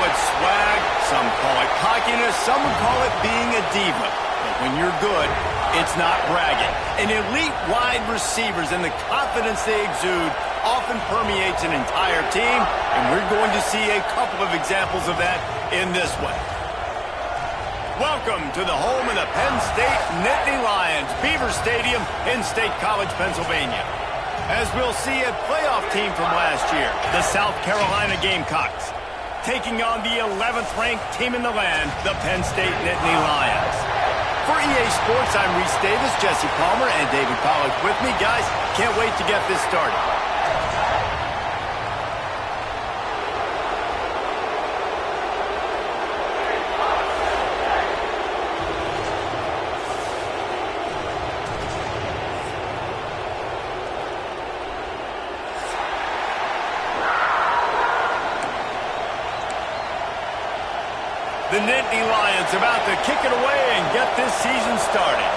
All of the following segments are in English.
it swag, some call it cockiness, some would call it being a diva. But when you're good, it's not bragging. And elite wide receivers and the confidence they exude often permeates an entire team, and we're going to see a couple of examples of that in this one. Welcome to the home of the Penn State Nittany Lions, Beaver Stadium in State College, Pennsylvania. As we'll see a playoff team from last year, the South Carolina Gamecocks, taking on the 11th ranked team in the land, the Penn State Nittany Lions. For EA Sports, I'm Reese Davis, Jesse Palmer, and David Pollack with me. Guys, can't wait to get this started. The Nittany Lions about to kick it away and get this season started.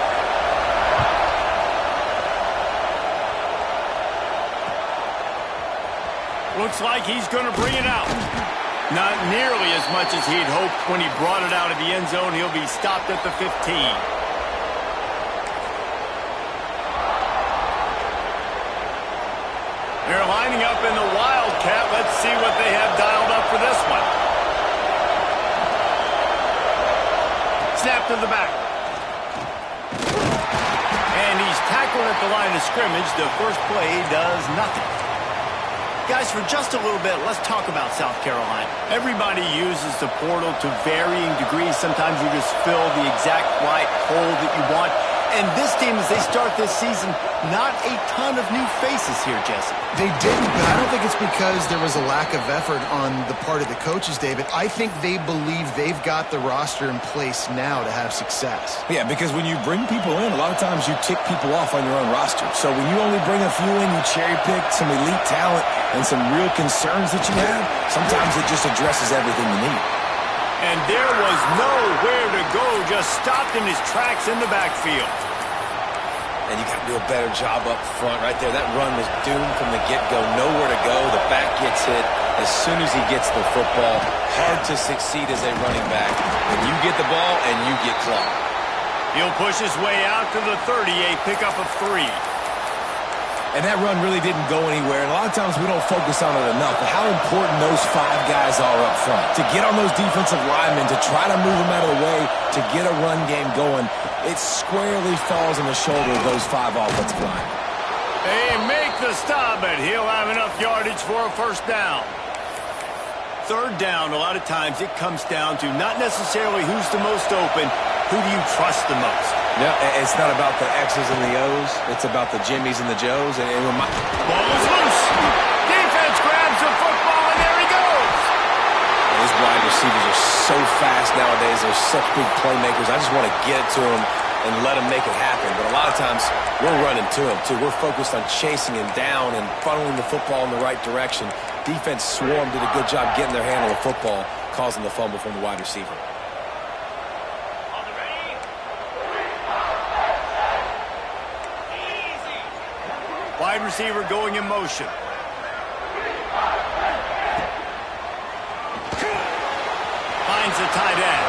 Looks like he's going to bring it out. Not nearly as much as he'd hoped when he brought it out of the end zone. He'll be stopped at the 15. They're lining up in the Wildcat. Let's see what they have dialed up for this one. Snap to the back. And he's tackled at the line of scrimmage. The first play does nothing. Guys, for just a little bit, let's talk about South Carolina. Everybody uses the portal to varying degrees. Sometimes you just fill the exact right hole that you want. And this team, as they start this season, not a ton of new faces here, Jesse. They didn't, but I don't think it's because there was a lack of effort on the part of the coaches, David. I think they believe they've got the roster in place now to have success. Yeah, because when you bring people in, a lot of times you tick people off on your own roster. So when you only bring a few in, you cherry pick some elite talent and some real concerns that you have, sometimes it just addresses everything you need. And there was nowhere to go, just stopped in his tracks in the backfield. And you got to do a better job up front right there. That run was doomed from the get-go. Nowhere to go. The back gets hit as soon as he gets the football. Hard to succeed as a running back when you get the ball and you get clocked. He'll push his way out to the 30, a pickup of 3. And that run really didn't go anywhere. And a lot of times we don't focus on it enough. But how important those 5 guys are up front. To get on those defensive linemen, to try to move them out of the way, to get a run game going, it squarely falls on the shoulder of those 5 offensive linemen. They make the stop, but he'll have enough yardage for a first down. Third down, a lot of times it comes down to not necessarily who's the most open, who do you trust the most? No, it's not about the X's and the O's. It's about the Jimmies and the Joes. And ball is loose. Defense grabs the football, and there he goes. These wide receivers are so fast nowadays. They're such big playmakers. I just want to get it to them and let them make it happen. But a lot of times, we're running to them, too. We're focused on chasing him down and funneling the football in the right direction. Defense swarm did a good job getting their hand on the football, causing the fumble from the wide receiver. Wide receiver going in motion. Finds the tight end.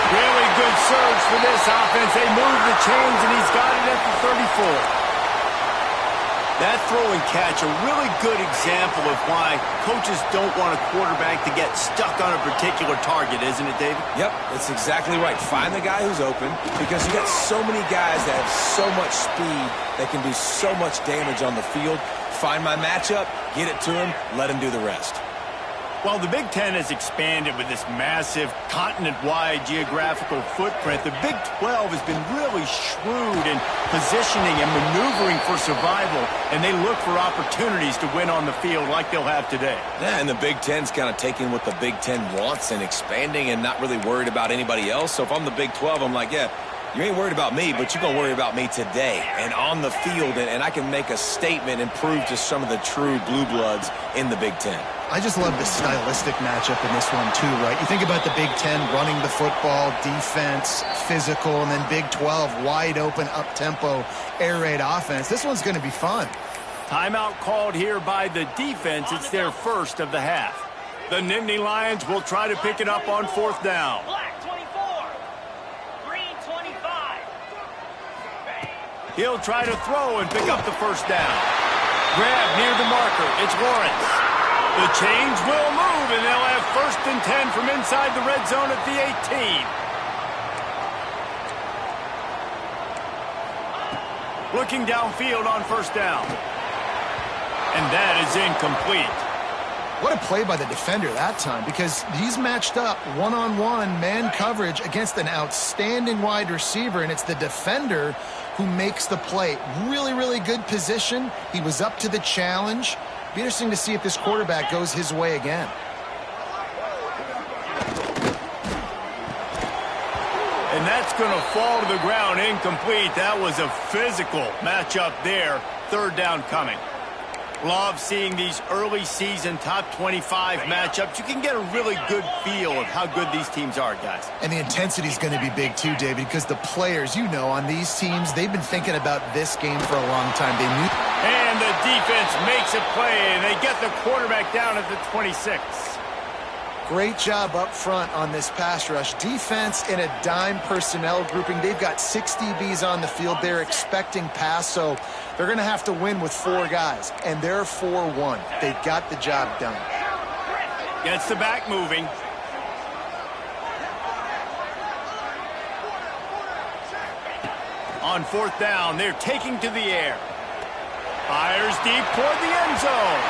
Really good surge for this offense. They move the chains, and he's got it at the 34. That throw and catch, a really good example of why coaches don't want a quarterback to get stuck on a particular target, isn't it, David? Yep, that's exactly right. Find the guy who's open, because you got so many guys that have so much speed that can do so much damage on the field. Find my matchup, get it to him, let him do the rest. While the Big Ten has expanded with this massive continent-wide geographical footprint, the Big 12 has been really shrewd in positioning and maneuvering for survival, and they look for opportunities to win on the field like they'll have today. Yeah, and the Big Ten's kind of taking what the Big Ten wants and expanding and not really worried about anybody else. So if I'm the Big 12, I'm like, yeah, you ain't worried about me, but you're going to worry about me today and on the field, and I can make a statement and prove to some of the true blue bloods in the Big Ten. I just love the stylistic matchup in this one, too, right? You think about the Big Ten running the football, defense, physical, and then Big 12, wide open, up-tempo, air raid offense. This one's going to be fun. Timeout called here by the defense. It's their first of the half. The Nittany Lions will try to pick it up on 4th down. Black 24. Green 25. He'll try to throw and pick up the 1st down. Grab near the marker. It's Lawrence. The chains will move, and they'll have 1st and 10 from inside the red zone at the 18. Looking downfield on 1st down. And that is incomplete. What a play by the defender that time, because he's matched up one-on-one man coverage against an outstanding wide receiver, and it's the defender who makes the play. Really, really good position. He was up to the challenge. Be interesting to see if this quarterback goes his way again. And that's going to fall to the ground incomplete. That was a physical matchup there. 3rd down coming. Love seeing these early season top 25 matchups. You can get a really good feel of how good these teams are, guys. And the intensity is going to be big too, David, because the players, you know, on these teams, they've been thinking about this game for a long time. And the defense makes a play, and they get the quarterback down at the 26. Great job up front on this pass rush. Defense in a dime personnel grouping. They've got 6 DBs on the field. They're expecting pass, so they're going to have to win with 4 guys, and they're 4-1. They got the job done. Gets the back moving. On 4th down, they're taking to the air. Fires deep toward the end zone.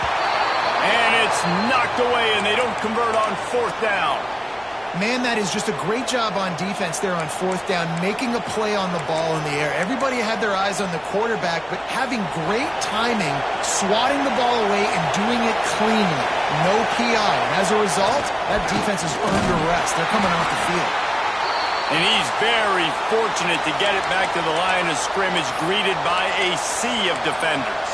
And it's knocked away, and they don't convert on 4th down. Man, that is just a great job on defense there on 4th down, making a play on the ball in the air. Everybody had their eyes on the quarterback, but having great timing, swatting the ball away and doing it cleanly. No PI. And as a result, that defense has earned a rest. They're coming off the field. And he's very fortunate to get it back to the line of scrimmage, greeted by a sea of defenders.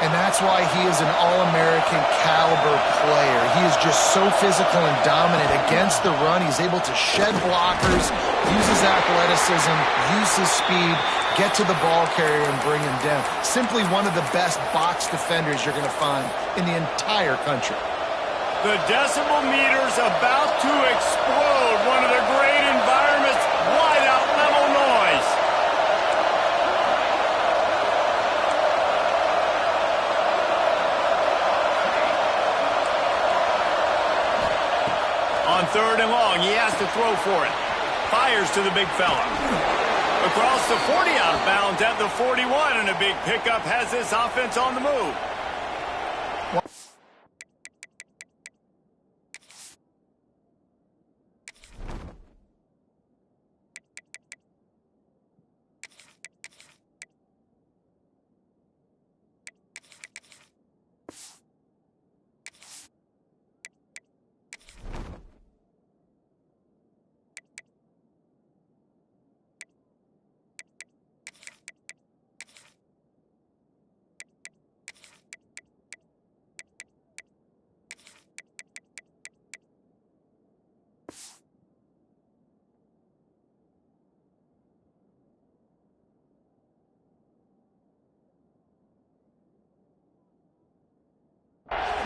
And that's why he is an All-American caliber player. He is just so physical and dominant against the run. He's able to shed blockers, use his athleticism, use his speed, get to the ball carrier and bring him down. Simply one of the best box defenders you're going to find in the entire country. The decibel meter's about to explode. One of the great environments, wide out level noise. On 3rd and long, he has to throw for it. Fires to the big fella. Across the 40 out of bounds at the 41, and a big pickup has this offense on the move.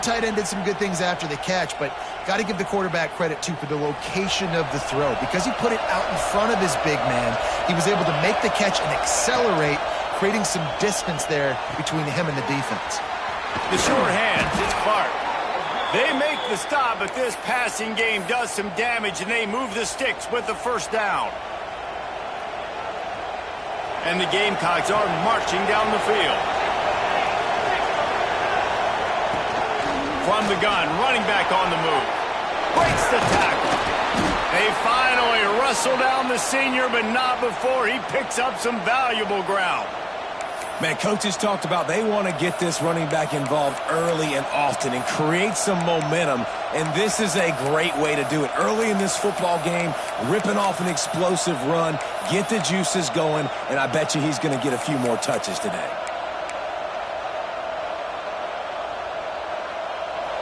Tight end did some good things after the catch, but got to give the quarterback credit, too, for the location of the throw. Because he put it out in front of his big man, he was able to make the catch and accelerate, creating some distance there between him and the defense. The sure hands, it's Clark. They make the stop, but this passing game does some damage, and they move the sticks with the 1st down. And the Gamecocks are marching down the field. From the gun, running back on the move. Breaks the tackle. They finally wrestle down the senior, but not before he picks up some valuable ground. Man, coaches talked about they want to get this running back involved early and often and create some momentum, and this is a great way to do it. Early in this football game, ripping off an explosive run, get the juices going, and I bet you he's going to get a few more touches today.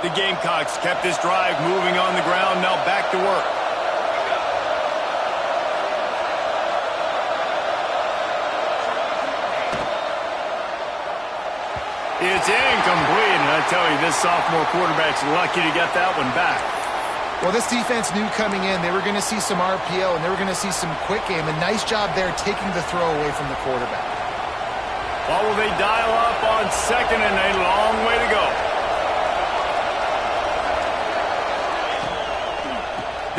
The Gamecocks kept this drive moving on the ground, now back to work. It's incomplete, and I tell you, this sophomore quarterback's lucky to get that one back. Well, this defense knew coming in they were going to see some RPO and they were going to see some quick game. A nice job there taking the throw away from the quarterback. What will they dial up on second and a long way to go?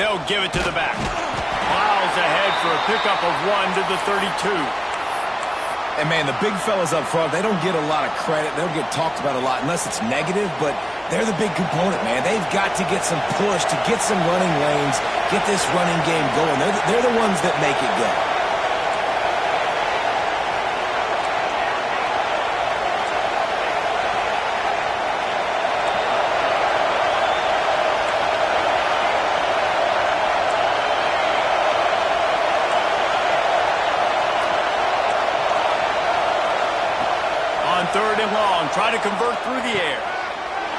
They'll give it to the back. Miles ahead for a pickup of 1 to the 32. And, man, the big fellas up front, they don't get a lot of credit. They don't get talked about a lot unless it's negative, but they're the big component, man. They've got to get some push, to get some running lanes, get this running game going. They're the ones that make it go. Third and long, trying to convert through the air.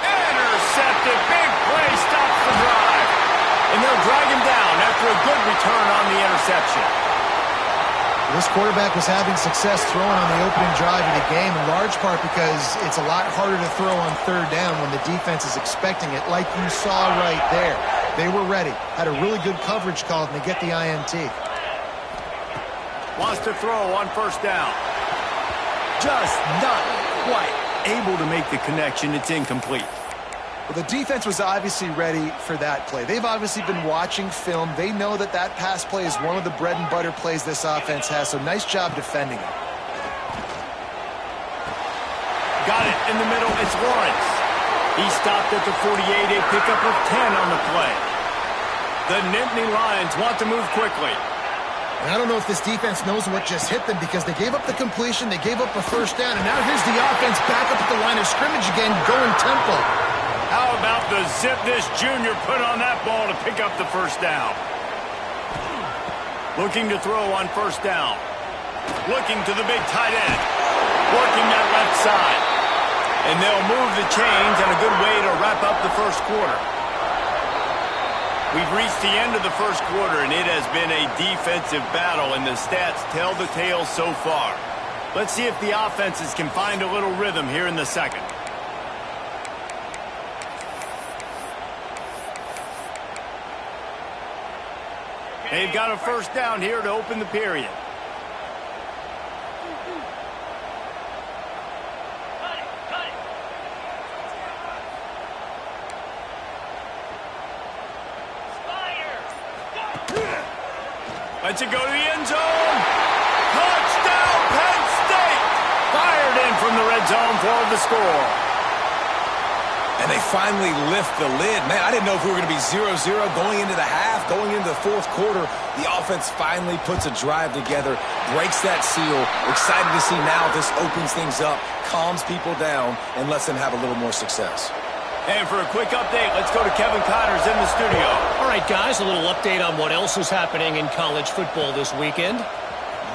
Intercepted, big play, stops the drive. And they'll drag him down after a good return on the interception. This quarterback was having success throwing on the opening drive of the game, in large part because it's a lot harder to throw on third down when the defense is expecting it, like you saw right there. They were ready, had a really good coverage call, and they get the INT. Wants to throw on first down. Just not quite able to make the connection. It's incomplete. Well, the defense was obviously ready for that play. They've obviously been watching film. They know that that pass play is one of the bread and butter plays this offense has, so nice job defending it. Got it in the middle. It's Lawrence. He stopped at the 48, a pickup of 10 on the play. The Nittany Lions want to move quickly. And I don't know if this defense knows what just hit them because they gave up the completion, they gave up a first down, and now here's the offense back up at the line of scrimmage again, going tempo. How about the zip this junior put on that ball to pick up the first down? Looking to throw on first down. Looking to the big tight end. Working that left side. And they'll move the chains, and a good way to wrap up the first quarter. We've reached the end of the first quarter, and it has been a defensive battle, and the stats tell the tale so far. Let's see if the offenses can find a little rhythm here in the second. They've got a first down here to open the period. Lets it go to the end zone. Touchdown, Penn State! Fired in from the red zone for the score. And they finally lift the lid. Man, I didn't know if we were going to be 0-0 going into the half, going into the fourth quarter. The offense finally puts a drive together, breaks that seal. Excited to see now this opens things up, calms people down, and lets them have a little more success. And for a quick update, let's go to Kevin Connors in the studio. All right, guys, a little update on what else is happening in college football this weekend.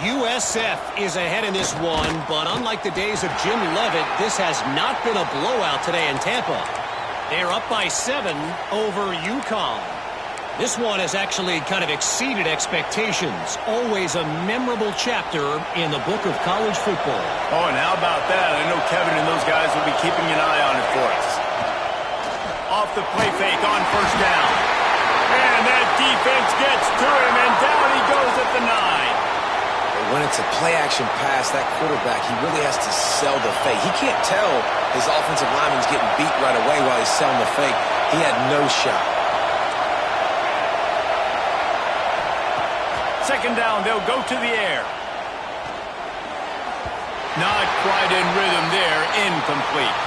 USF is ahead in this one, but unlike the days of Jim Leavitt, this has not been a blowout today in Tampa. They're up by 7 over UConn. This one has actually kind of exceeded expectations. Always a memorable chapter in the book of college football. Oh, and how about that? I know Kevin and those guys will be keeping an eye on it for us. Off the play fake on first down. And that defense gets to him, and down he goes at the 9. When it's a play-action pass, that quarterback, he really has to sell the fake. He can't tell his offensive lineman's getting beat right away while he's selling the fake. He had no shot. Second down, they'll go to the air. Not quite in rhythm there, incomplete.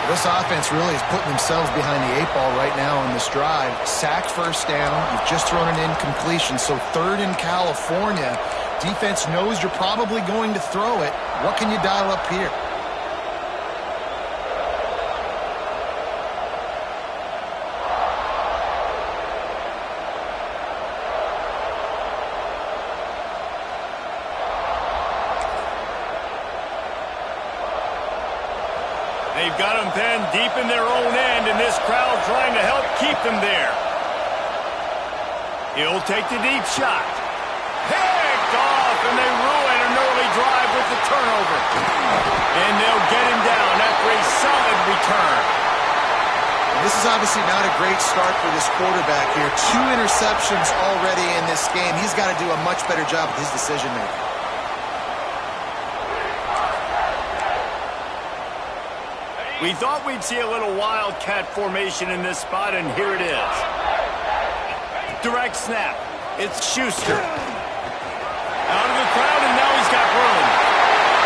This offense really is putting themselves behind the 8 ball right now on this drive. Sacked first down. You've just thrown an incompletion. So third in California. Defense knows you're probably going to throw it. What can you dial up here? They've got them pinned deep in their own end, and this crowd trying to help keep them there. He'll take the deep shot. Picked off, and they ruin an early drive with the turnover. And they'll get him down after a solid return. This is obviously not a great start for this quarterback here. 2 interceptions already in this game. He's got to do a much better job with his decision-making. We thought we'd see a little wildcat formation in this spot, and here it is. Direct snap. It's Schuster. Out of the crowd, and now he's got room.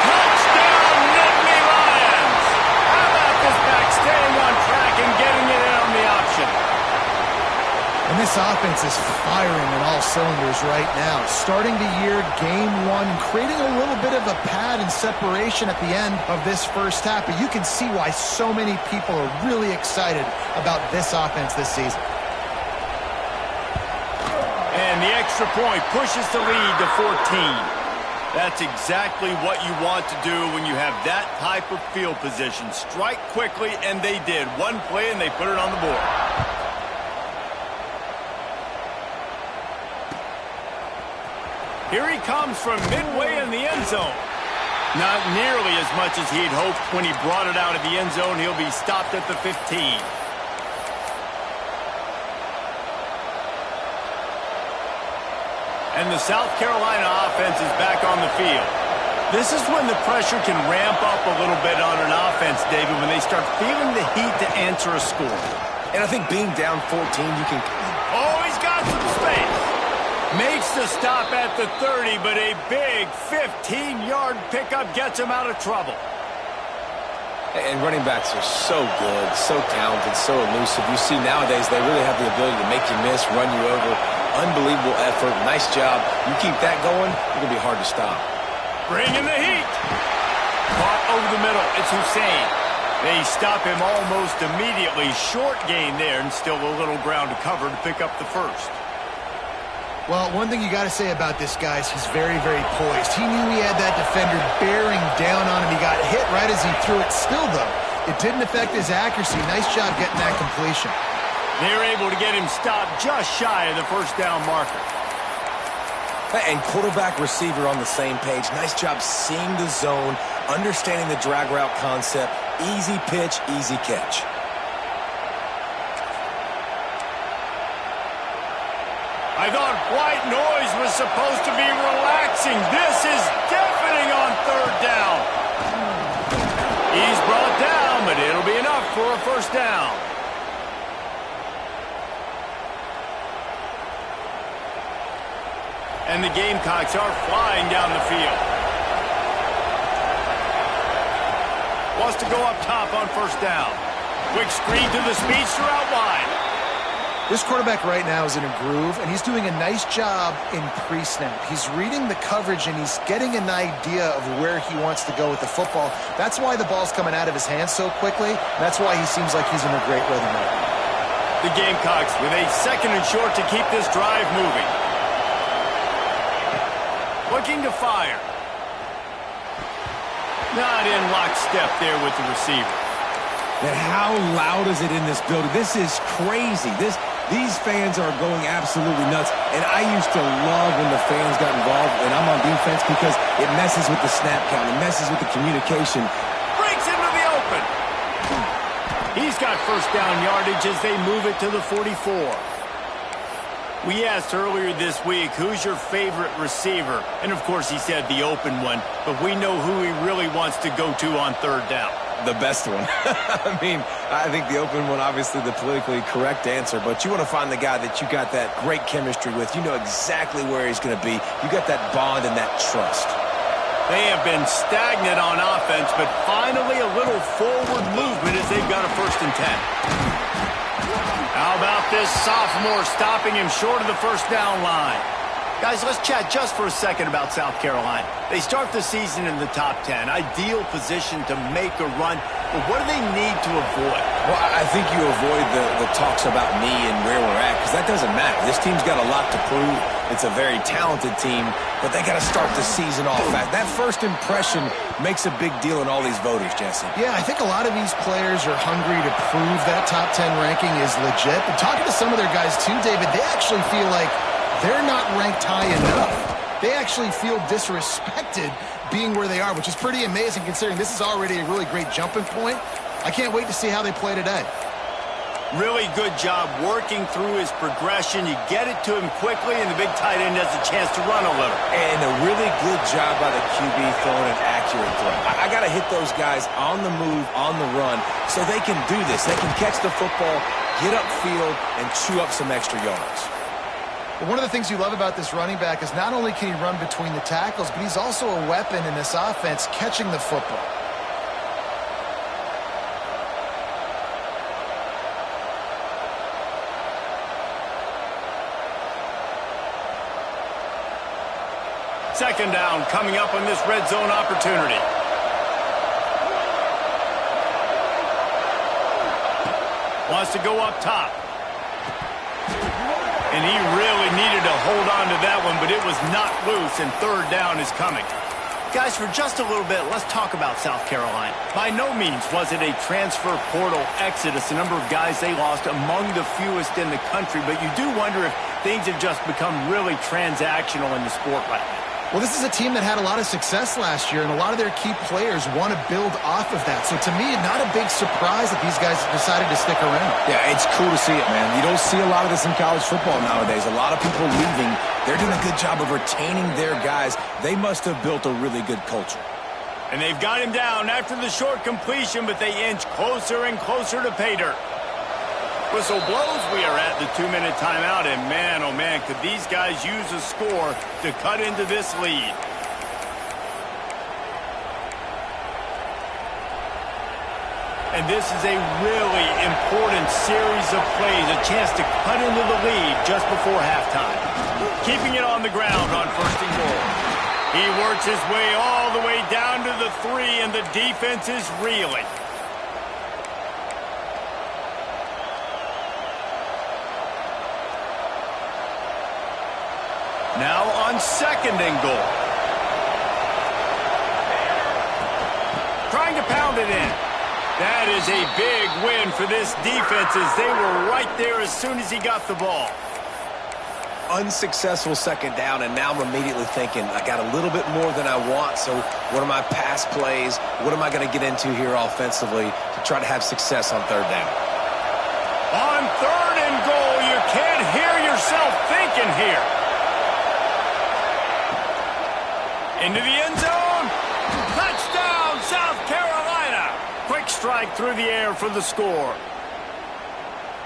Touchdown, Nittany Lions! How about this back staying on track and getting it in on the option? And this offense is firing on all cylinders right now. Starting the year, game 1, creating a little bit of a pad and separation at the end of this first half. But you can see why so many people are really excited about this offense this season. And the extra point pushes the lead to 14. That's exactly what you want to do when you have that type of field position. Strike quickly, and they did. One play, and they put it on the board. Here he comes from midway in the end zone. Not nearly as much as he'd hoped when he brought it out of the end zone. He'll be stopped at the 15. And the South Carolina offense is back on the field. This is when the pressure can ramp up a little bit on an offense, David, when they start feeling the heat to answer a score. And I think being down 14, you can... Oh, he's got some space. Makes the stop at the 30, but a big 15-yard pickup gets him out of trouble. And running backs are so good, so talented, so elusive. You see nowadays they really have the ability to make you miss, run you over. Unbelievable effort. Nice job. You keep that going, it's going to be hard to stop. Bringing the heat. Caught over the middle. It's Hussein. They stop him almost immediately. Short gain there, and still a little ground to cover to pick up the first. Well, one thing you got to say about this guy is he's very, very poised. He knew he had that defender bearing down on him. He got hit right as he threw it. Still, though, it didn't affect his accuracy. Nice job getting that completion. They're able to get him stopped just shy of the first down marker. And quarterback receiver on the same page. Nice job seeing the zone, understanding the drag route concept. Easy pitch, easy catch. I thought white noise was supposed to be relaxing. This is deafening on third down. He's brought down, but it'll be enough for a first down. And the Gamecocks are flying down the field. Wants to go up top on first down. Quick screen to the speedster out wide. This quarterback right now is in a groove, and he's doing a nice job in pre-snap. He's reading the coverage, and he's getting an idea of where he wants to go with the football. That's why the ball's coming out of his hands so quickly. That's why he seems like he's in a great rhythm right now. The Gamecocks with a second and short to keep this drive moving. Looking to fire. Not in lockstep there with the receiver. And how loud is it in this building? This is crazy. These fans are going absolutely nuts. And I used to love when the fans got involved, and I'm on defense, because it messes with the snap count. It messes with the communication. Breaks into the open. He's got first down yardage as they move it to the 44. We asked earlier this week, who's your favorite receiver? And, of course, he said the open one. But we know who he really wants to go to on third down. The best one. I mean, I think the open one, obviously the politically correct answer, but you want to find the guy that you got that great chemistry with. You know exactly where he's going to be. You got that bond and that trust. They have been stagnant on offense, but finally a little forward movement as they've got a 1st and 10. How about this sophomore stopping him short of the first down line? Guys, let's chat just for a second about South Carolina. They start the season in the top 10. Ideal position to make a run. But what do they need to avoid? Well, I think you avoid the talks about me and where we're at, because that doesn't matter. This team's got a lot to prove. It's a very talented team, but they got to start the season off fast. That first impression makes a big deal in all these voters, Jesse. Yeah, I think a lot of these players are hungry to prove that top 10 ranking is legit. And talking to some of their guys too, David, they actually feel like they're not ranked high enough. They actually feel disrespected being where they are, which is pretty amazing considering this is already a really great jumping point. I can't wait to see how they play today. Really good job working through his progression. You get it to him quickly, and the big tight end has a chance to run a little. And a really good job by the QB throwing an accurate throw. I got to hit those guys on the move, on the run, so they can do this. They can catch the football, get upfield, and chew up some extra yards. One of the things you love about this running back is not only can he run between the tackles, but he's also a weapon in this offense catching the football. Second down coming up on this red zone opportunity. Wants to go up top. And he really needed to hold on to that one, but it was not loose, and third down is coming. Guys, for just a little bit, let's talk about South Carolina. By no means was it a transfer portal exodus, the number of guys they lost among the fewest in the country, but you do wonder if things have just become really transactional in the sport right now. Well, this is a team that had a lot of success last year, and a lot of their key players want to build off of that. So to me, not a big surprise that these guys decided to stick around. Yeah, it's cool to see it, man. You don't see a lot of this in college football nowadays. A lot of people leaving. They're doing a good job of retaining their guys. They must have built a really good culture. And they've got him down after the short completion, but they inch closer and closer to pay dirt. Whistle blows, we are at the 2-minute timeout, and man, oh man, could these guys use a score to cut into this lead. And this is a really important series of plays, a chance to cut into the lead just before halftime. Keeping it on the ground on first and goal. He works his way all the way down to the 3, and the defense is reeling. Now on second and goal. Trying to pound it in. That is a big win for this defense as they were right there as soon as he got the ball. Unsuccessful second down, and now I'm immediately thinking, I got a little bit more than I want, so what are my pass plays? What am I going to get into here offensively to try to have success on third down? On third and goal, you can't hear yourself thinking here. Into the end zone. Touchdown, South Carolina. Quick strike through the air for the score.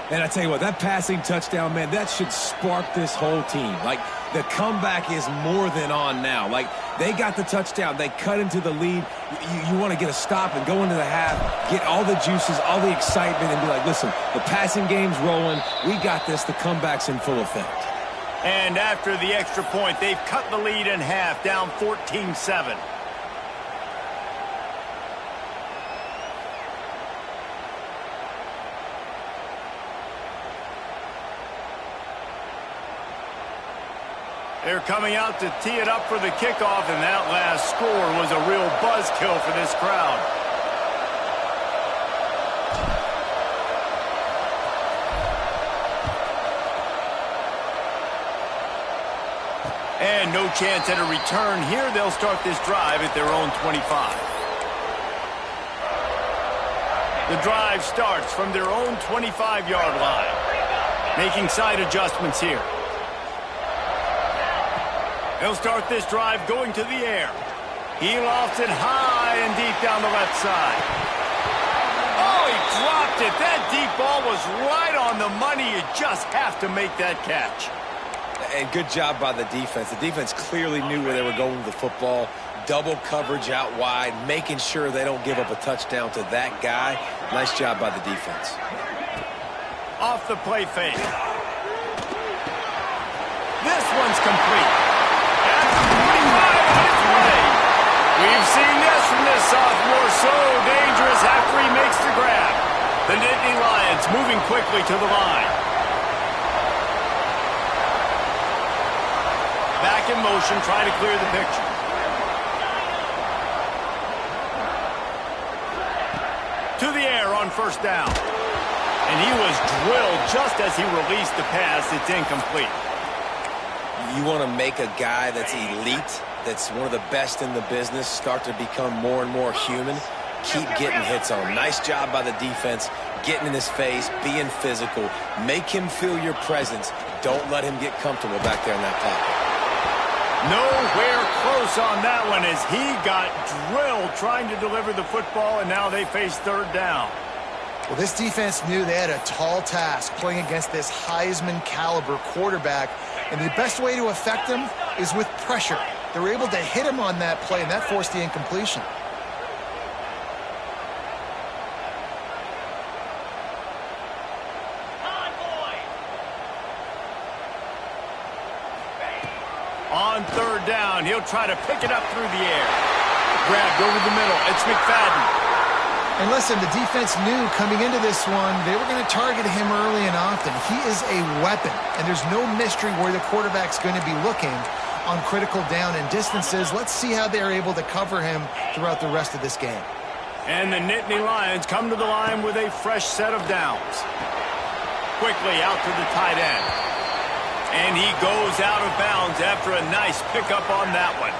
And I tell you what, that passing touchdown, man, that should spark this whole team. Like, the comeback is more than on now. Like, they got the touchdown. They cut into the lead. You want to get a stop and go into the half, get all the juices, all the excitement, and be like, listen, the passing game's rolling. We got this. The comeback's in full effect. And after the extra point, they've cut the lead in half, down 14-7. They're coming out to tee it up for the kickoff, and that last score was a real buzzkill for this crowd. And no chance at a return here. They'll start this drive at their own 25. The drive starts from their own 25-yard line. Making side adjustments here. They'll start this drive going to the air. He lofts it high and deep down the left side. Oh, he dropped it. That deep ball was right on the money. You just have to make that catch. And good job by the defense. The defense clearly knew where they were going with the football. Double coverage out wide, making sure they don't give up a touchdown to that guy. Nice job by the defense. Off the play fake. This one's complete. At the 45 on its way. We've seen this from this sophomore. So dangerous after he makes the grab. The Nittany Lions moving quickly to the line. Back in motion, trying to clear the picture. To the air on first down. And he was drilled just as he released the pass. It's incomplete. You want to make a guy that's elite, that's one of the best in the business, start to become more and more human. Keep getting hits on him. Nice job by the defense, getting in his face, being physical. Make him feel your presence. Don't let him get comfortable back there in that pocket. Nowhere close on that one as he got drilled trying to deliver the football, and now they face third down. Well, this defense knew they had a tall task playing against this Heisman caliber quarterback, and the best way to affect him is with pressure. They were able to hit him on that play, and that forced the incompletion. On third down, he'll try to pick it up through the air. Grabbed over the middle. It's McFadden. And listen, the defense knew coming into this one, they were going to target him early and often. He is a weapon, and there's no mystery where the quarterback's going to be looking on critical down and distances. Let's see how they're able to cover him throughout the rest of this game. And the Nittany Lions come to the line with a fresh set of downs. Quickly out to the tight end. And he goes out of bounds after a nice pickup on that one.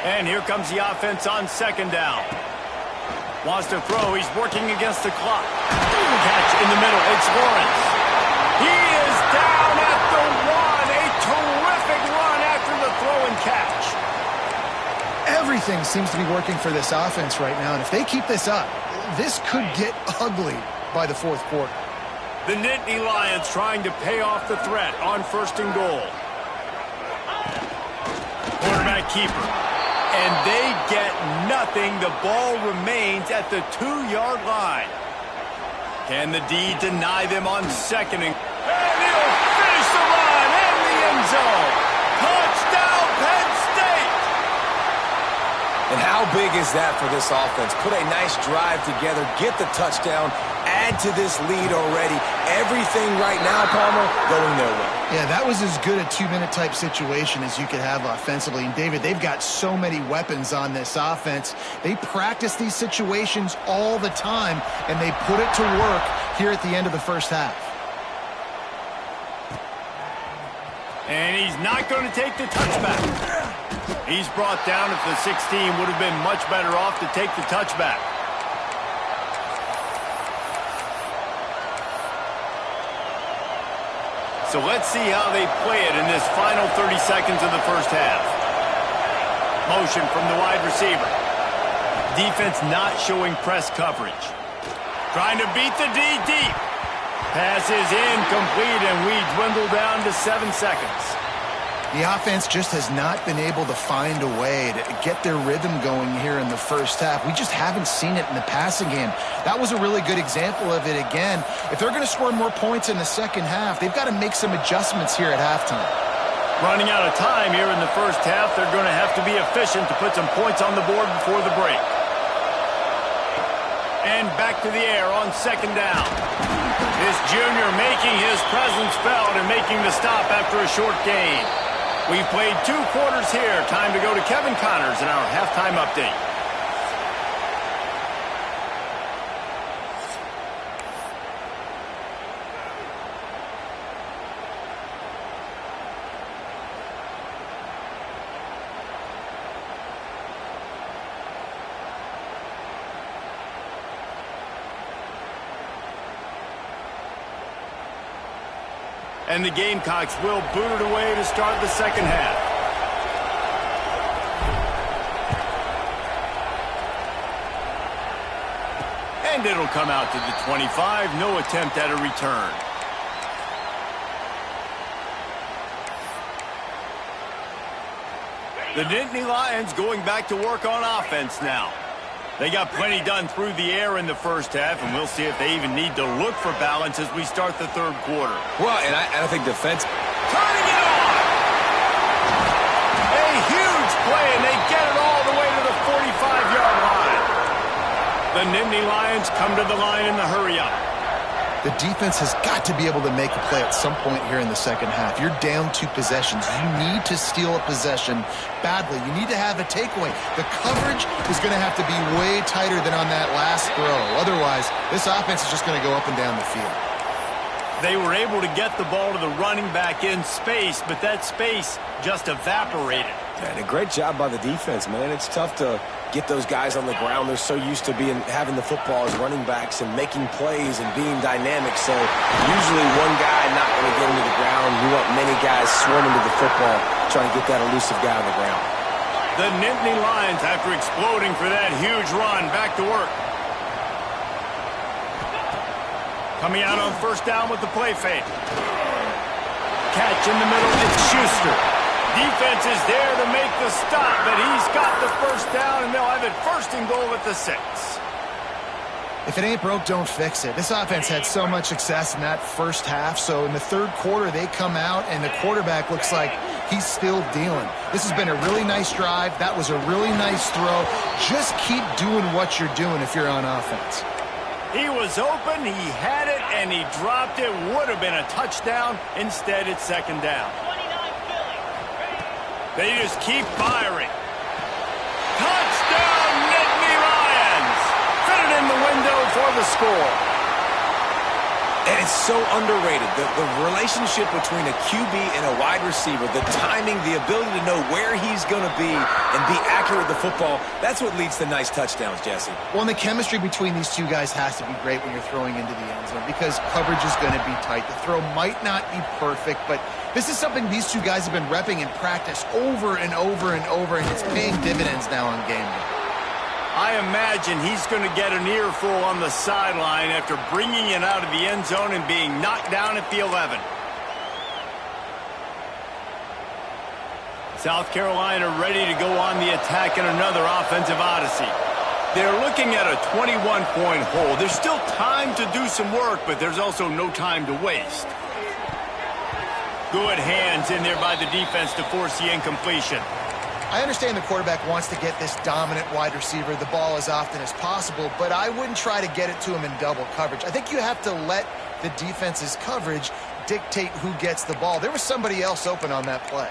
And here comes the offense on second down. Wants to throw. He's working against the clock. Catch in the middle. It's Lawrence. He is down at the one. A terrific run after the throw and catch. Everything seems to be working for this offense right now, and if they keep this up, this could get ugly by the fourth quarter. The Nittany Lions trying to pay off the threat on first and goal. Quarterback keeper. And they get nothing. The ball remains at the 2-yard line. Can the D deny them on second? And he'll finish the run in the end zone. Touchdown, Penn State! And how big is that for this offense? Put a nice drive together, get the touchdown, add to this lead already. Everything right now, Palmer, going their way. Yeah, that was as good a 2-minute type situation as you could have offensively. And, David, they've got so many weapons on this offense. They practice these situations all the time, and they put it to work here at the end of the first half. And he's not going to take the touchback. He's brought down at the 16. Would have been much better off to take the touchback. So let's see how they play it in this final 30 seconds of the first half. Motion from the wide receiver. Defense not showing press coverage. Trying to beat the D deep. Pass is incomplete, and we dwindle down to 7 seconds. The offense just has not been able to find a way to get their rhythm going here in the first half. We just haven't seen it in the passing game. That was a really good example of it again. If they're going to score more points in the second half, they've got to make some adjustments here at halftime. Running out of time here in the first half, they're going to have to be efficient to put some points on the board before the break. And back to the air on second down. This junior making his presence felt and making the stop after a short gain. We've played 2 quarters here. Time to go to Kevin Connors in our halftime update. And the Gamecocks will boot it away to start the second half. And it'll come out to the 25. No attempt at a return. The Nittany Lions going back to work on offense now. They got plenty done through the air in the first half, and we'll see if they even need to look for balance as we start the third quarter. Well, and I think defense... Turning it on! A huge play, and they get it all the way to the 45-yard line. The Nittany Lions come to the line in the hurry-up. The defense has got to be able to make a play at some point here in the second half. You're down 2 possessions. You need to steal a possession badly. You need to have a takeaway. The coverage is going to have to be way tighter than on that last throw. Otherwise, this offense is just going to go up and down the field. They were able to get the ball to the running back in space, but that space just evaporated. And a great job by the defense, man. It's tough to get those guys on the ground. They're so used to having the football as running backs and making plays and being dynamic. So usually one guy not going to get into the ground. You want many guys swarming to the football, trying to get that elusive guy on the ground. The Nittany Lions, after exploding for that huge run, back to work. Coming out on first down with the play fake. Catch in the middle, it's Schuster. Defense is there to make the stop, but he's got the first down, and they'll have it first and goal at the 6. If it ain't broke, don't fix it. This offense had so much success in that first half, so in the third quarter, they come out, and the quarterback looks like he's still dealing. This has been a really nice drive. That was a really nice throw. Just keep doing what you're doing if you're on offense. He was open, he had it, and he dropped it. Would have been a touchdown. Instead, it's second down. They just keep firing. Touchdown, Nittany Lions! Fitted in the window for the score. And it's so underrated. The relationship between a QB and a wide receiver, the timing, the ability to know where he's going to be and be accurate with the football, that's what leads to nice touchdowns, Jesse. Well, and the chemistry between these two guys has to be great when you're throwing into the end zone because coverage is going to be tight. The throw might not be perfect, but this is something these two guys have been repping in practice over and over and over, and it's paying dividends now on game day. I imagine he's going to get an earful on the sideline after bringing it out of the end zone and being knocked down at the 11. South Carolina ready to go on the attack in another offensive odyssey. They're looking at a 21-point hole. There's still time to do some work, but there's also no time to waste. Good hands in there by the defense to force the incompletion. I understand the quarterback wants to get this dominant wide receiver the ball as often as possible, but I wouldn't try to get it to him in double coverage. I think you have to let the defense's coverage dictate who gets the ball. There was somebody else open on that play.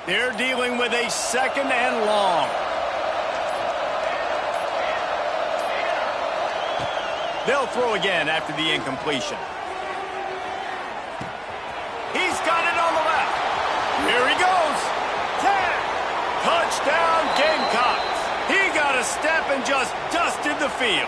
They're dealing with a second and long. They'll throw again after the incompletion. He's got it on the left. Here he goes. 10. Touchdown, Gamecocks. He got a step and just dusted the field.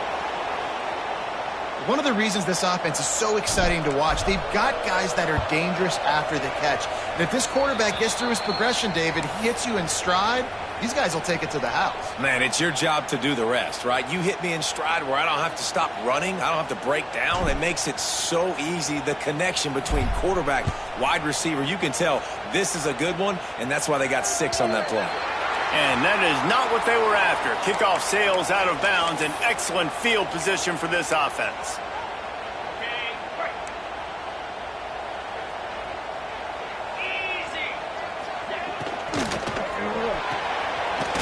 One of the reasons this offense is so exciting to watch, they've got guys that are dangerous after the catch. And if this quarterback gets through his progression, David, he hits you in stride, these guys will take it to the house. Man, it's your job to do the rest, right? You hit me in stride where I don't have to stop running. I don't have to break down. It makes it so easy, the connection between quarterback, wide receiver. You can tell this is a good one, and that's why they got 6 on that play. And that is not what they were after. Kickoff sails out of bounds. An excellent field position for this offense.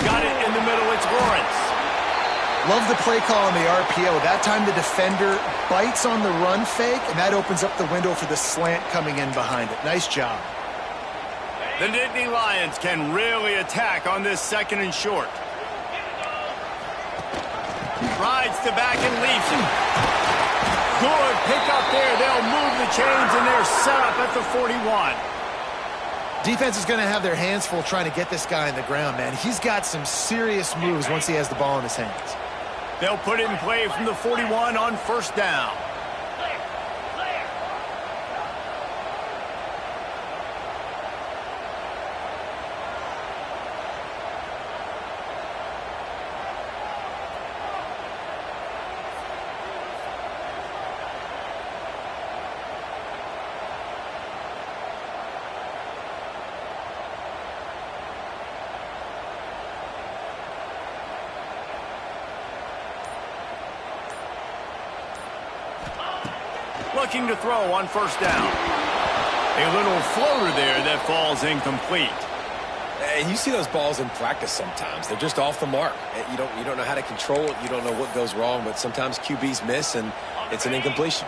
Got it in the middle. It's Lawrence. Love the play call on the RPO. That time the defender bites on the run fake, and that opens up the window for the slant coming in behind it. Nice job. The Nittany Lions can really attack on this second and short. Rides to back and leaves him. Good pick up there. They'll move the chains, and they're set up at the 41. Defense is going to have their hands full trying to get this guy on the ground, man. He's got some serious moves once he has the ball in his hands. They'll put it in play from the 41 on first down. Looking to throw on first down. A little floater there that falls incomplete. And you see those balls in practice sometimes. They're just off the mark. You don't know how to control it. You don't know what goes wrong, but sometimes QBs miss, and it's an incompletion.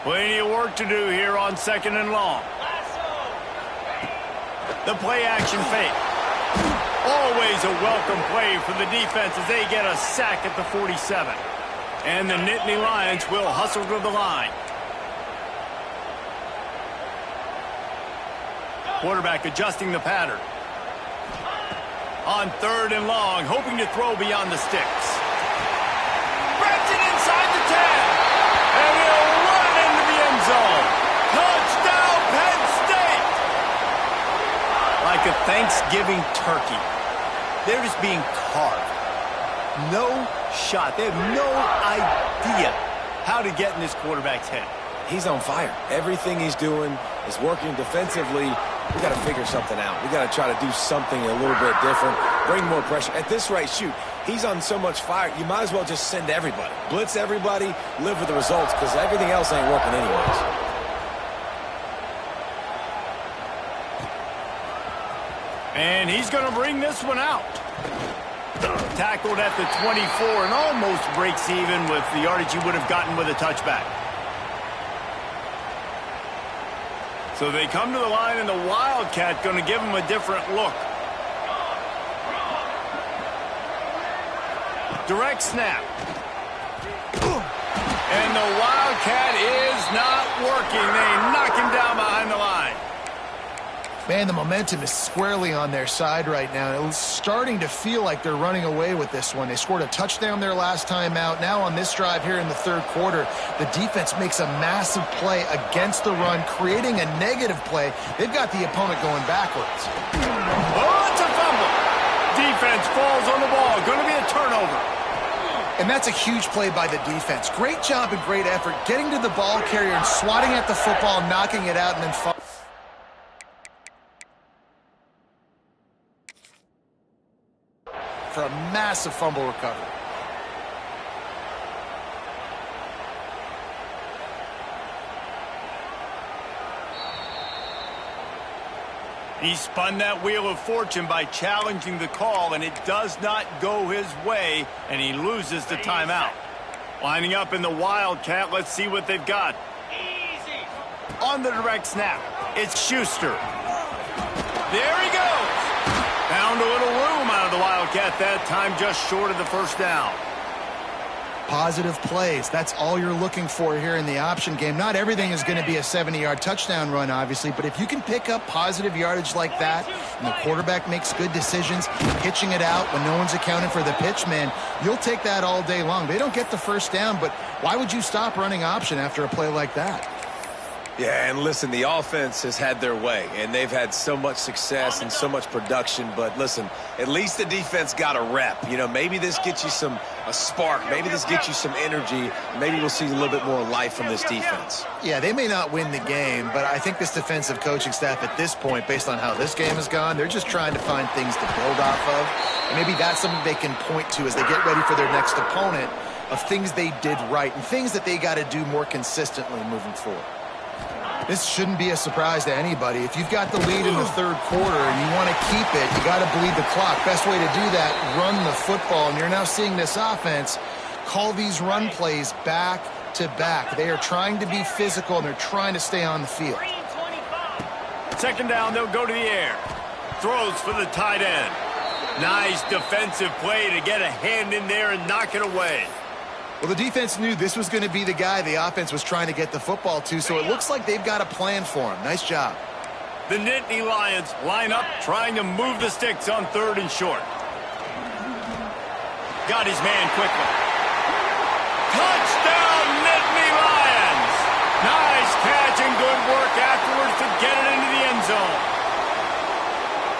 Plenty of work to do here on 2nd and long. The play action fake. Always a welcome play for the defense as they get a sack at the 47. And the Nittany Lions will hustle to the line. Quarterback adjusting the pattern. On 3rd and long, hoping to throw beyond the sticks. Spreads it inside the 10. And he'll run it into the end zone. Touchdown, Penn State! Like a Thanksgiving turkey. They're just being carved. No shot. They have no idea how to get in this quarterback's head. He's on fire. Everything he's doing is working defensively. We got to figure something out. We got to try to do something a little bit different, bring more pressure. At this rate, shoot, he's on so much fire, you might as well just send everybody. Blitz everybody, live with the results, because everything else ain't working anyways. And he's going to bring this one out. Tackled at the 24 and almost breaks even with the yardage he would have gotten with a touchback. So they come to the line, and the Wildcat going to give him a different look. Direct snap. And the Wildcat is not working. They knock him down behind the line. Man, the momentum is squarely on their side right now. It's starting to feel like they're running away with this one. They scored a touchdown their last time out. Now on this drive here in the 3rd quarter, the defense makes a massive play against the run, creating a negative play. They've got the opponent going backwards. Oh, it's a fumble. Defense falls on the ball. Going to be a turnover. And that's a huge play by the defense. Great job and great effort getting to the ball carrier and swatting at the football, knocking it out, and then for a massive fumble recovery. He spun that wheel of fortune by challenging the call, and it does not go his way, and he loses the timeout. Lining up in the Wildcat, let's see what they've got. Easy. On the direct snap, it's Schuster. There he goes. Found a little room out of the Wildcat that time, just short of the 1st down. Positive plays. That's all you're looking for here in the option game. Not everything is going to be a 70-yard touchdown run, obviously, but if you can pick up positive yardage like that, and the quarterback makes good decisions, pitching it out when no one's accounting for the pitch, man, you'll take that all day long. They don't get the 1st down, but why would you stop running option after a play like that? Yeah, and listen, the offense has had their way, and they've had so much success and so much production, but listen, at least the defense got a rep. You know, maybe this gets you a spark. Maybe this gets you some energy. Maybe we'll see a little bit more life from this defense. Yeah, they may not win the game, but I think this defensive coaching staff at this point, based on how this game has gone, they're just trying to find things to build off of. And maybe that's something they can point to as they get ready for their next opponent of things they did right and things that they got to do more consistently moving forward. This shouldn't be a surprise to anybody. If you've got the lead in the 3rd quarter and you want to keep it, you got to bleed the clock. Best way to do that, run the football. And you're now seeing this offense call these run plays back to back. They are trying to be physical, and they're trying to stay on the field. 2nd down, they'll go to the air. Throws for the tight end. Nice defensive play to get a hand in there and knock it away. Well, the defense knew this was going to be the guy the offense was trying to get the football to, so it looks like they've got a plan for him. Nice job. The Nittany Lions line up, trying to move the sticks on 3rd and short. Got his man quickly. Touchdown, Nittany Lions! Nice catch and good work afterwards to get it into the end zone.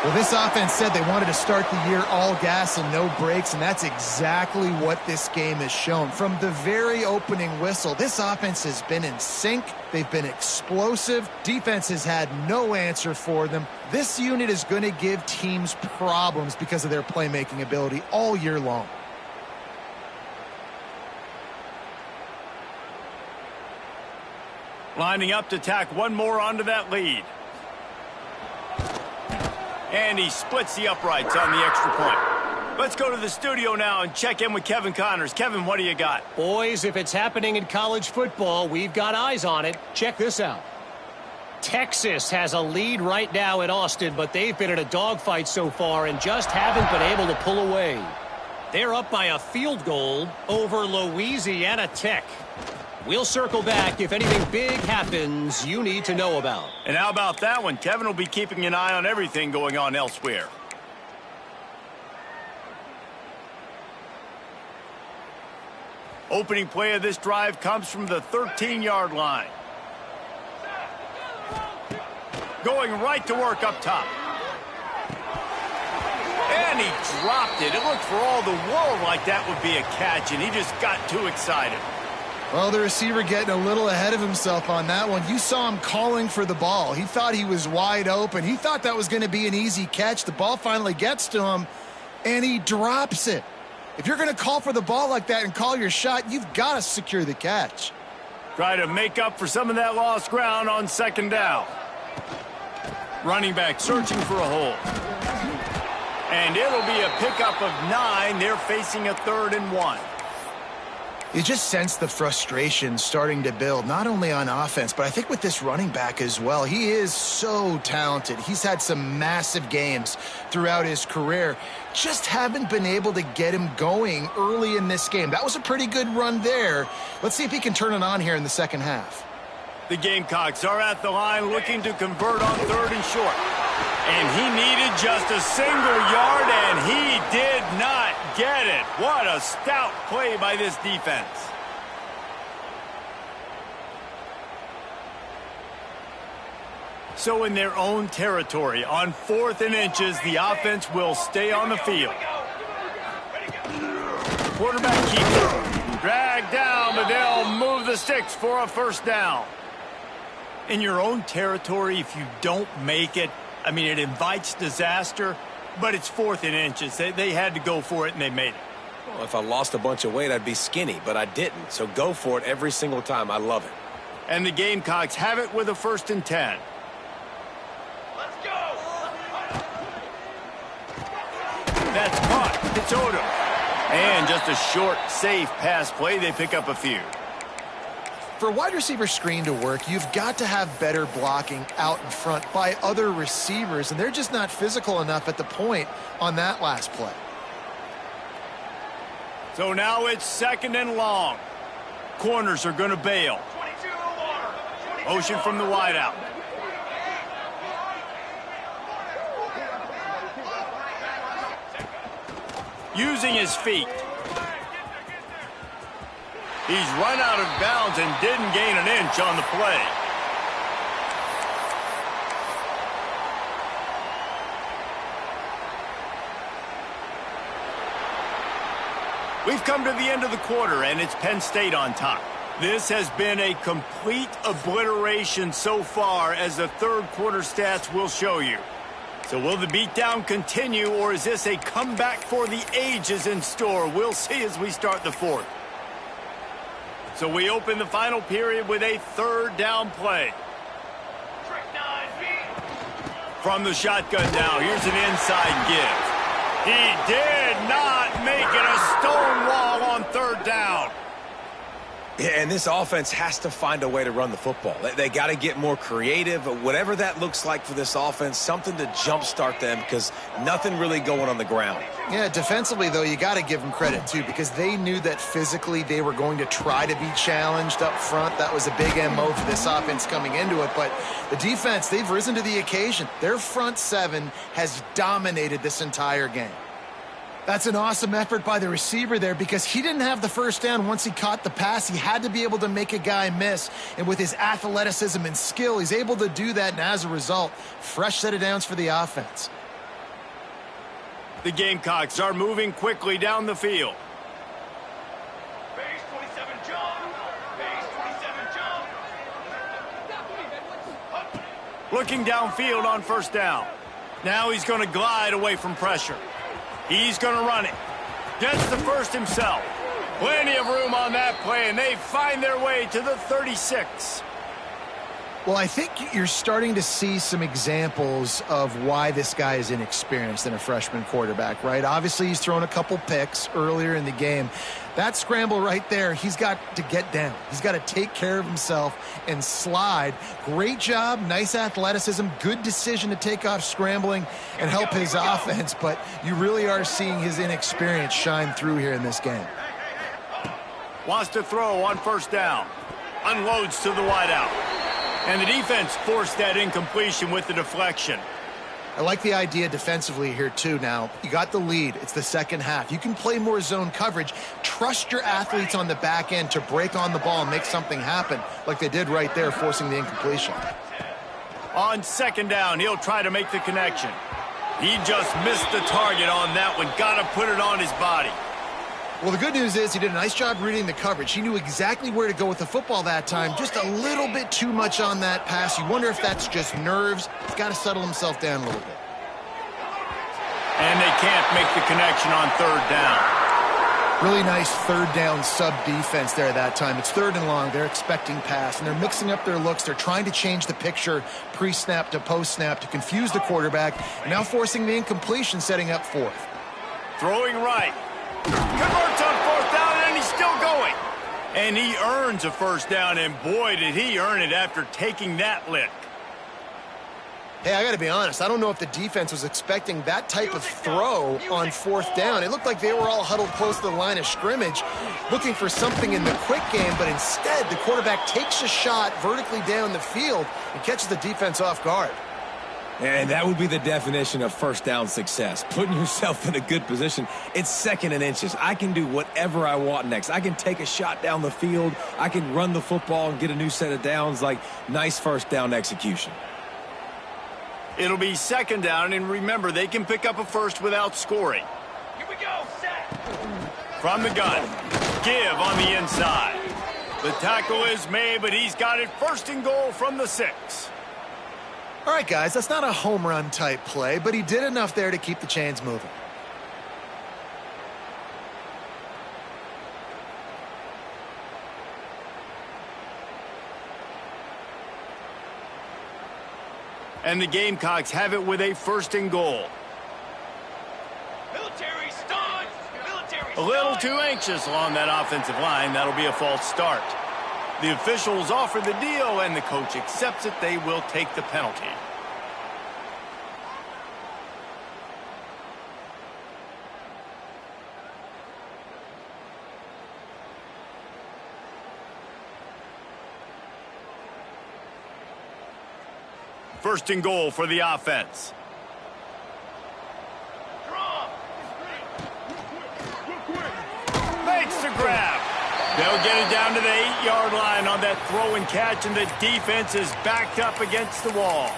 Well, this offense said they wanted to start the year all gas and no brakes, and that's exactly what this game has shown. From the very opening whistle, this offense has been in sync. They've been explosive. Defense has had no answer for them. This unit is going to give teams problems because of their playmaking ability all year long. Lining up to tack one more onto that lead. And he splits the uprights on the extra point. Let's go to the studio now and check in with Kevin Connors. Kevin, what do you got? Boys, if it's happening in college football, we've got eyes on it. Check this out. Texas has a lead right now in Austin, but they've been in a dogfight so far and just haven't been able to pull away. They're up by a field goal over Louisiana Tech. We'll circle back if anything big happens you need to know about. And how about that one? Kevin will be keeping an eye on everything going on elsewhere. Opening play of this drive comes from the 13-yard line. Going right to work up top. And he dropped it. It looked for all the world like that would be a catch, and he just got too excited. Well, the receiver getting a little ahead of himself on that one. You saw him calling for the ball. He thought he was wide open. He thought that was going to be an easy catch. The ball finally gets to him, and he drops it. If you're going to call for the ball like that and call your shot, you've got to secure the catch. Try to make up for some of that lost ground on second down. Running back searching for a hole. And it'll be a pickup of 9. They're facing a 3rd and 1. You just sense the frustration starting to build, not only on offense, but I think with this running back as well. He is so talented. He's had some massive games throughout his career. Just haven't been able to get him going early in this game. That was a pretty good run there. Let's see if he can turn it on here in the second half. The Gamecocks are at the line looking to convert on 3rd and short. And he needed just a single yard, and he did not get it. What a stout play by this defense. So in their own territory, on 4th and inches, the offense will stay on the field. Quarterback keeps it. Dragged down, but they'll move the sticks for a first down. In your own territory, if you don't make it, I mean, it invites disaster, but it's 4th and inches. They had to go for it, and they made it. Well, if I lost a bunch of weight, I'd be skinny, but I didn't. So go for it every single time. I love it. And the Gamecocks have it with a 1st and 10. Let's go! That's caught. It's Odom. And just a short, safe pass play. They pick up a few. For a wide receiver screen to work, you've got to have better blocking out in front by other receivers, and they're just not physical enough at the point on that last play. So now it's 2nd and long. Corners are going to bail. Motion from the wideout. Using his feet. He's run out of bounds and didn't gain an inch on the play. We've come to the end of the quarter, and it's Penn State on top. This has been a complete obliteration so far, as the 3rd quarter stats will show you. So will the beatdown continue, or is this a comeback for the ages in store? We'll see as we start the 4th. So we open the final period with a 3rd down play. From the shotgun now, here's an inside give. He did not make it a stone wall on 3rd down. Yeah, and this offense has to find a way to run the football. They got to get more creative, whatever that looks like for this offense, something to jumpstart them, because nothing really going on the ground. Yeah, defensively, though, you got to give them credit, too, because they knew that physically they were going to try to be challenged up front. That was a big MO for this offense coming into it. But the defense, they've risen to the occasion. Their front 7 has dominated this entire game. That's an awesome effort by the receiver there, because he didn't have the first down once he caught the pass. He had to be able to make a guy miss, and with his athleticism and skill, he's able to do that, and as a result, fresh set of downs for the offense. The Gamecocks are moving quickly down the field. Base 27 jump. Base 27 jump. Looking downfield on 1st down. Now he's going to glide away from pressure. He's going to run it. Gets the first himself. Plenty of room on that play, and they find their way to the 36. Well, I think you're starting to see some examples of why this guy is inexperienced in a freshman quarterback, right? Obviously, he's thrown a couple picks earlier in the game. That scramble right there, he's got to get down. He's got to take care of himself and slide. Great job, nice athleticism, good decision to take off scrambling and help his offense, but you really are seeing his inexperience shine through here in this game. Wants to throw on first down. Unloads to the wideout. And the defense forced that incompletion with the deflection. I like the idea defensively here, too. Now, you got the lead. It's the second half. You can play more zone coverage. Trust your athletes on the back end to break on the ball and make something happen like they did right there, forcing the incompletion. On second down, he'll try to make the connection. He just missed the target on that one. Got to put it on his body. Well, the good news is he did a nice job reading the coverage. He knew exactly where to go with the football that time. Just a little bit too much on that pass. You wonder if that's just nerves. He's got to settle himself down a little bit. And they can't make the connection on third down. Really nice third down sub defense there that time. It's third and long. They're expecting pass, and they're mixing up their looks. They're trying to change the picture pre-snap to post-snap to confuse the quarterback, and now forcing the incompletion, setting up fourth. Throwing right. Converts on fourth down, and he's still going. And he earns a first down, and boy, did he earn it after taking that lick. Hey, I got to be honest. I don't know if the defense was expecting that type of throw on fourth down. It looked like they were all huddled close to the line of scrimmage, looking for something in the quick game, but instead the quarterback takes a shot vertically down the field and catches the defense off guard. And that would be the definition of first down success, putting yourself in a good position. It's second and inches. I can do whatever I want next. I can take a shot down the field. I can run the football and get a new set of downs. Like, nice first down execution. It'll be second down, and remember, they can pick up a first without scoring. Here we go, set. From the gun, give on the inside. The tackle is made, but he's got it first and goal from the 6. All right, guys, that's not a home run type play, but he did enough there to keep the chains moving. And the Gamecocks have it with a first and goal. Military stun. Military A little stun. too anxious along that offensive line. That'll be a false start. The officials offer the deal, and the coach accepts it. They will take the penalty. First and goal for the offense. Draw. Makes the grab. They'll get it down to the 8-yard line on that throw and catch, and the defense is backed up against the wall.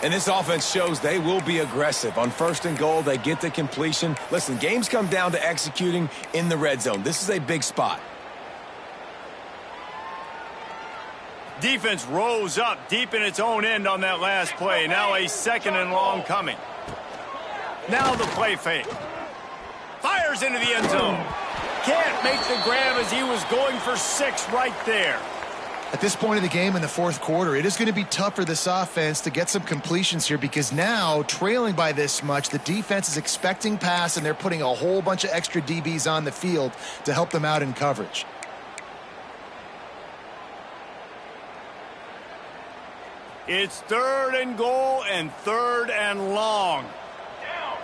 And this offense shows they will be aggressive. On first and goal, they get the completion. Listen, games come down to executing in the red zone. This is a big spot. Defense rose up deep in its own end on that last play. Now a second and long coming. Now the play fake. Fires into the end zone. Can't make the grab as he was going for 6 right there. At this point of the game in the fourth quarter, it is going to be tough for this offense to get some completions here because now, trailing by this much, the defense is expecting pass, and they're putting a whole bunch of extra DBs on the field to help them out in coverage. It's third and goal and third and long. Down.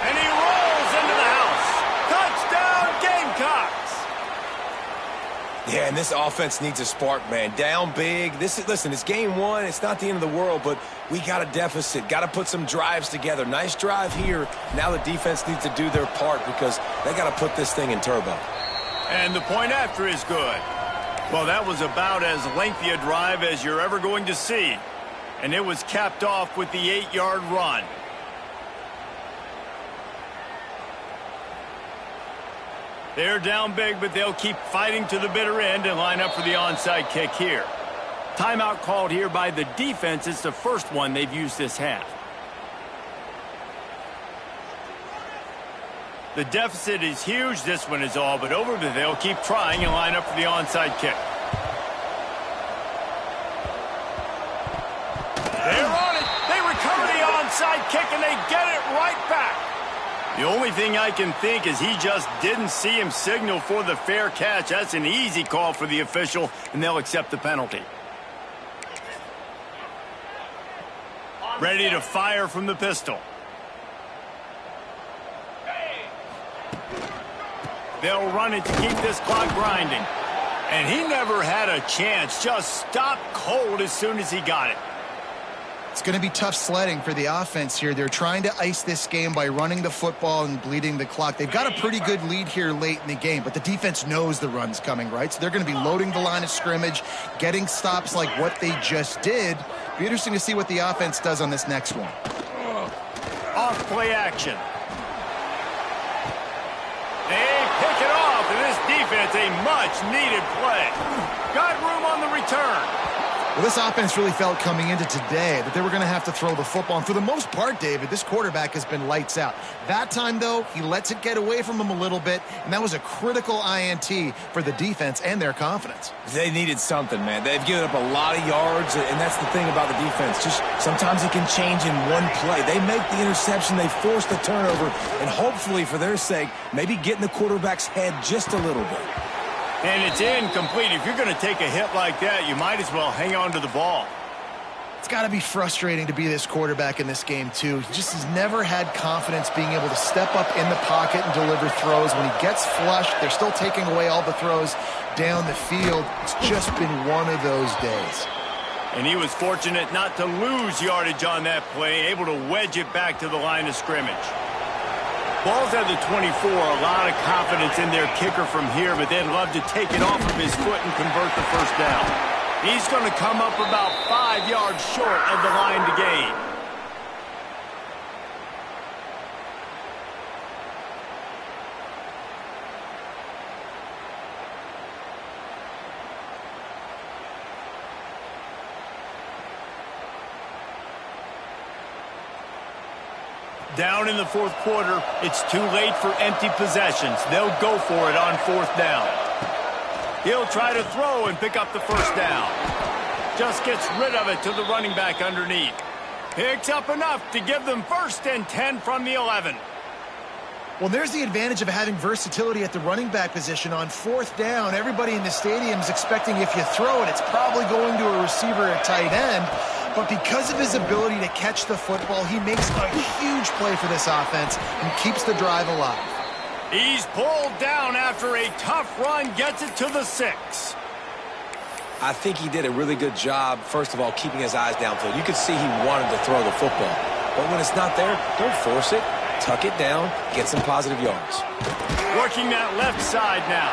And he rolls into the house. Touchdown, Gamecocks. Yeah, and this offense needs a spark, man. Down big. Listen, it's game 1. It's not the end of the world, but we got a deficit. Got to put some drives together. Nice drive here. Now the defense needs to do their part because they got to put this thing in turbo. And the point after is good. Well, that was about as lengthy a drive as you're ever going to see. And it was capped off with the 8-yard run. They're down big, but they'll keep fighting to the bitter end and line up for the onside kick here. Timeout called here by the defense. It's the first one they've used this half. The deficit is huge. This one is all but over, but they'll keep trying and line up for the onside kick. They're on it. They recover the onside kick, and they get it right back. The only thing I can think is he just didn't see him signal for the fair catch. That's an easy call for the official, and they'll accept the penalty. Ready to fire from the pistol. They'll run it to keep this clock grinding. And he never had a chance. Just stopped cold as soon as he got it. It's going to be tough sledding for the offense here. They're trying to ice this game by running the football and bleeding the clock. They've got a pretty good lead here late in the game, but the defense knows the run's coming, right? So they're going to be loading the line of scrimmage, getting stops like what they just did. Be interesting to see what the offense does on this next one. Off play action. They pick it off, and this defense, a much-needed play. Got room on the return. Well, this offense really felt coming into today that they were going to have to throw the football. And for the most part, David, this quarterback has been lights out. That time, though, he lets it get away from him a little bit, and that was a critical INT for the defense and their confidence. They needed something, man. They've given up a lot of yards, and that's the thing about the defense. Just sometimes it can change in one play. They make the interception, they force the turnover, and hopefully, for their sake, maybe get in the quarterback's head just a little bit. And it's incomplete. If you're going to take a hit like that, you might as well hang on to the ball. It's got to be frustrating to be this quarterback in this game, too. He just has never had confidence being able to step up in the pocket and deliver throws. When he gets flushed, they're still taking away all the throws down the field. It's just been one of those days. And he was fortunate not to lose yardage on that play, able to wedge it back to the line of scrimmage. Ball's at the 24, a lot of confidence in their kicker from here, but they'd love to take it off of his foot and convert the first down. He's going to come up about 5 yards short of the line to gain. Down in the fourth quarter, it's too late for empty possessions. They'll go for it on fourth down. He'll try to throw and pick up the first down. Just gets rid of it to the running back underneath. Picks up enough to give them 1st and 10 from the 11. Well, there's the advantage of having versatility at the running back position. On fourth down, everybody in the stadium is expecting if you throw it, it's probably going to a receiver at tight end. But because of his ability to catch the football, he makes a huge play for this offense and keeps the drive alive. He's pulled down after a tough run, gets it to the 6. I think he did a really good job, first of all, keeping his eyes downfield. You could see he wanted to throw the football. But when it's not there, don't force it. Tuck it down, get some positive yards. Working that left side now.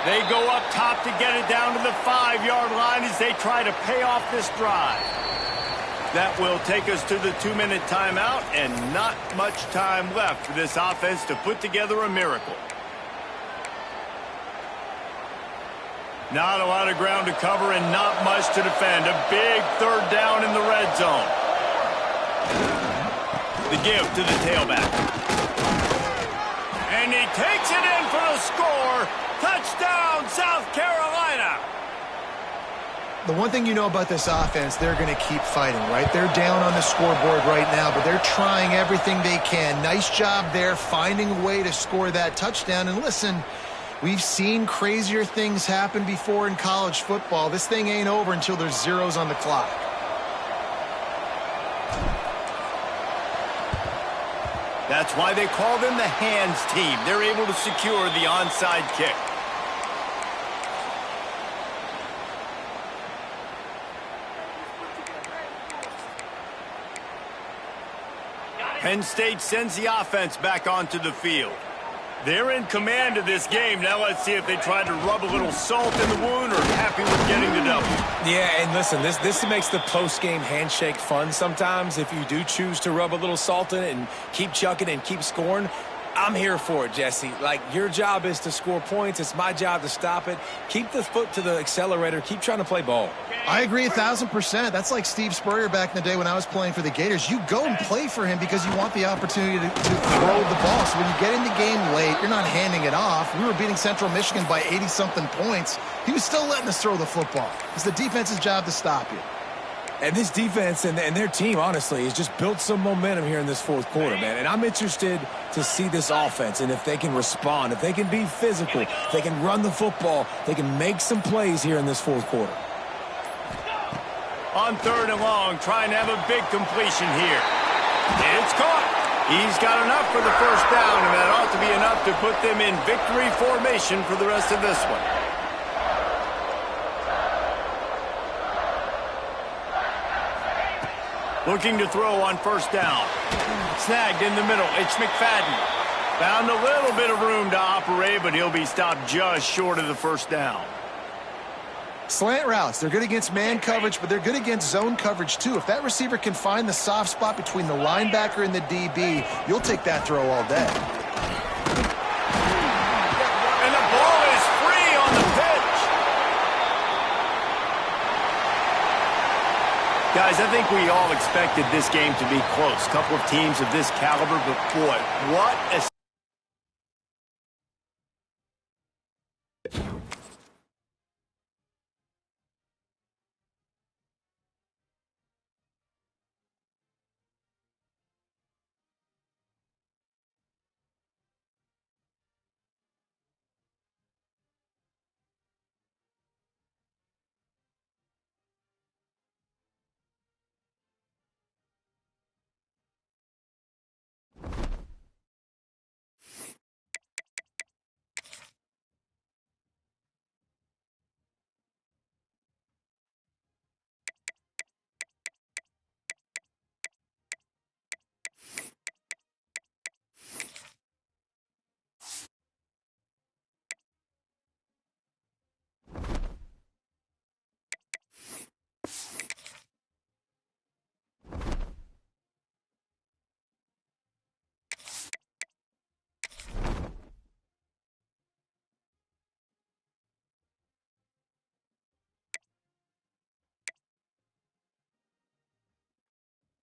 They go up top to get it down to the 5-yard line as they try to pay off this drive. That will take us to the 2-minute timeout, and not much time left for this offense to put together a miracle. Not a lot of ground to cover and not much to defend. A big 3rd down in the red zone. The give to the tailback. And he takes it in for the score. Touchdown, South Carolina. The one thing you know about this offense, they're going to keep fighting, right? They're down on the scoreboard right now, but they're trying everything they can. Nice job there, finding a way to score that touchdown. And listen, we've seen crazier things happen before in college football. This thing ain't over until there's zeros on the clock. That's why they call them the hands team. They're able to secure the onside kick. Penn State sends the offense back onto the field. They're in command of this game. Now let's see if they try to rub a little salt in the wound or happy with getting the W. Yeah, and listen, this makes the post-game handshake fun sometimes. If you do choose to rub a little salt in it and keep chucking and keep scoring, I'm here for it, Jesse. Like, your job is to score points. It's my job to stop it. Keep the foot to the accelerator. Keep trying to play ball. I agree 1,000%. That's like Steve Spurrier back in the day when I was playing for the Gators. You go and play for him because you want the opportunity to throw the ball. So when you get in the game late, you're not handing it off. We were beating Central Michigan by 80-something points. He was still letting us throw the football. It's the defense's job to stop you. And this defense and their team, honestly, has just built some momentum here in this fourth quarter, man. And I'm interested to see this offense and if they can respond, if they can be physical, if they can run the football, they can make some plays here in this fourth quarter. On 3rd and long, trying to have a big completion here. It's caught. He's got enough for the first down, and that ought to be enough to put them in victory formation for the rest of this one. Looking to throw on 1st down. Snagged in the middle. It's McFadden. Found a little bit of room to operate, but he'll be stopped just short of the 1st down. Slant routes, they're good against man coverage, but they're good against zone coverage too. If that receiver can find the soft spot between the linebacker and the DB, you'll take that throw all day. And the ball is free on the pitch. Guys, I think we all expected this game to be close. A couple of teams of this caliber, but boy, what a